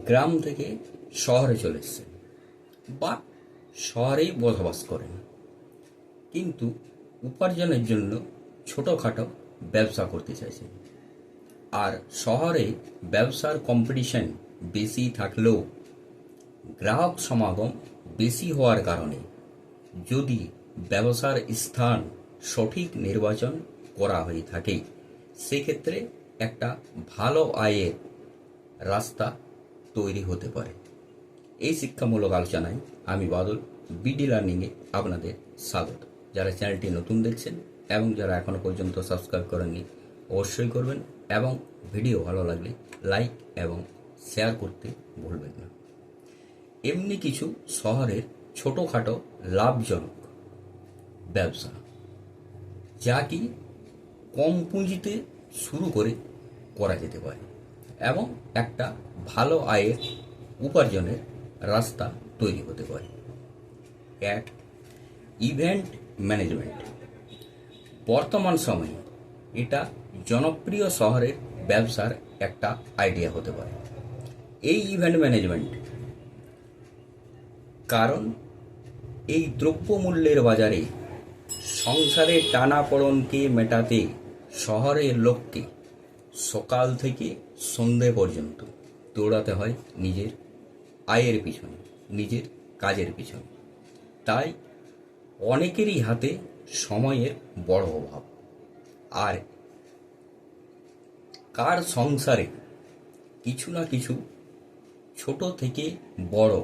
গ্রাম থেকে শহরে চলে এসেছেন বা শহরেই বসবাস করেন, কিন্তু উপার্জনের জন্য ছোটোখাটো ব্যবসা করতে চাইছেন। আর শহরে ব্যবসার কম্পিটিশন বেশি থাকলেও গ্রাহক সমাগম বেশি হওয়ার কারণে যদি ব্যবসার স্থান সঠিক নির্বাচন করা হয়ে থাকে, সেক্ষেত্রে একটা ভালো আয়ের রাস্তা তৈরি হতে পারে। এই শিক্ষামূলক আলোচনায় আমি বাদল বিডি লার্নিংয়ে আপনাদের স্বাগত। যারা চ্যানেলটি নতুন দেখছেন এবং যারা এখনও পর্যন্ত সাবস্ক্রাইব করেননি, অবশ্যই করবেন এবং ভিডিও ভালো লাগলে লাইক এবং শেয়ার করতে ভুলবেন না। এমনি কিছু শহরের ছোটোখাটো লাভজনক ব্যবসা, যা কি কম পুঁজিতে শুরু করে করা যেতে পারে এবং একটা ভালো আয়ের উপার্জনের রাস্তা তৈরি হতে পারে। এক, ইভেন্ট ম্যানেজমেন্ট। বর্তমান সময়ে এটা জনপ্রিয় শহরের ব্যবসার একটা আইডিয়া হতে পারে। এই ইভেন্ট ম্যানেজমেন্ট কারণ এই দ্রব্যমূল্যের বাজারে সংসারের টানাপোড়েনকে মেটাতে শহরের লোককে সকাল থেকে সন্ধে পর্যন্ত দৌড়াতে হয় নিজের আয়ের পিছনে, নিজের কাজের পিছনে। তাই অনেকেরই হাতে সময়ের বড় অভাব। আর কার সংসারে কিছু না কিছু ছোট থেকে বড়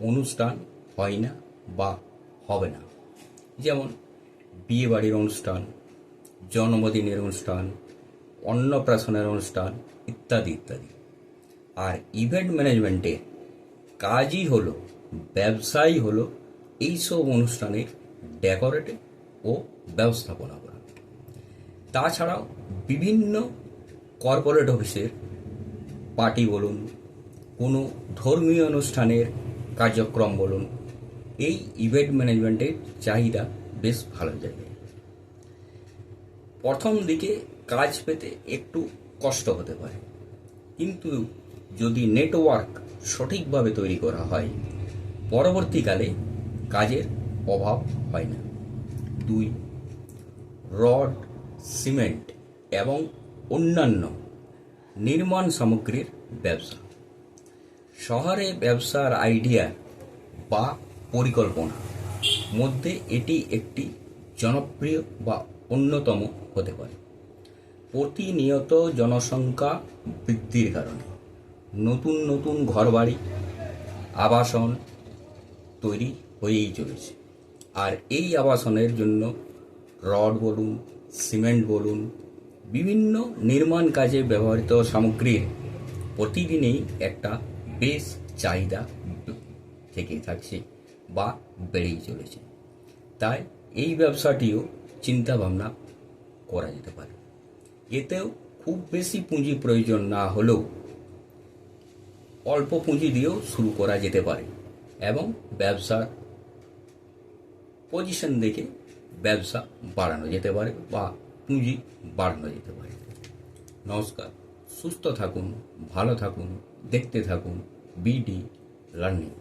অনুষ্ঠান হয় না বা হবে না, যেমন বিয়েবাড়ির অনুষ্ঠান, জন্মদিনের অনুষ্ঠান, অন্নপ্রাশনের অনুষ্ঠান ইত্যাদি ইত্যাদি। আর ইভেন্ট ম্যানেজমেন্টের কাজই হলো, ব্যবসাই হলো এইসব অনুষ্ঠানের ডেকোরেট ও ব্যবস্থাপনা করা। তাছাড়াও বিভিন্ন কর্পোরেট অফিসের পার্টি বলুন, কোনো ধর্মীয় অনুষ্ঠানের কার্যক্রম বলুন, এই ইভেন্ট ম্যানেজমেন্টের চাহিদা বেশ ভালো জায়গায়। প্রথম দিকে কাজ পেতে একটু কষ্ট হতে পারে, কিন্তু যদি নেটওয়ার্ক সঠিকভাবে তৈরি করা হয়, পরবর্তীকালে কাজের অভাব হয় না। 2, রড, সিমেন্ট এবং অন্যান্য নির্মাণ সামগ্রীর ব্যবসা। শহরে ব্যবসার আইডিয়া বা পরিকল্পনা মধ্যে এটি একটি জনপ্রিয় বা অন্যতম হতে পারে। প্রতিনিয়ত জনসংখ্যা বৃদ্ধির কারণে নতুন নতুন ঘরবাড়ি, আবাসন তৈরি হয়েই চলেছে। আর এই আবাসনের জন্য রড বলুন, সিমেন্ট বলুন, বিভিন্ন নির্মাণ কাজে ব্যবহৃত সামগ্রীর প্রতিদিনেই একটা বেশ চাহিদা থেকে থাকছে বা বেড়েই চলেছে। তাই এই ব্যবসাটিও চিন্তাভাবনা করা যেতে পারে। এতেও খুব বেশি পুঁজি প্রয়োজন না হলেও অল্প পুঁজি দিয়েও শুরু করা যেতে পারে এবং ব্যবসার পজিশন দেখে ব্যবসা বাড়ানো যেতে পারে বা পুঁজি বাড়ানো যেতে পারে। নমস্কার, সুস্থ থাকুন, ভালো থাকুন, দেখতে থাকুন বিডি লার্নিং।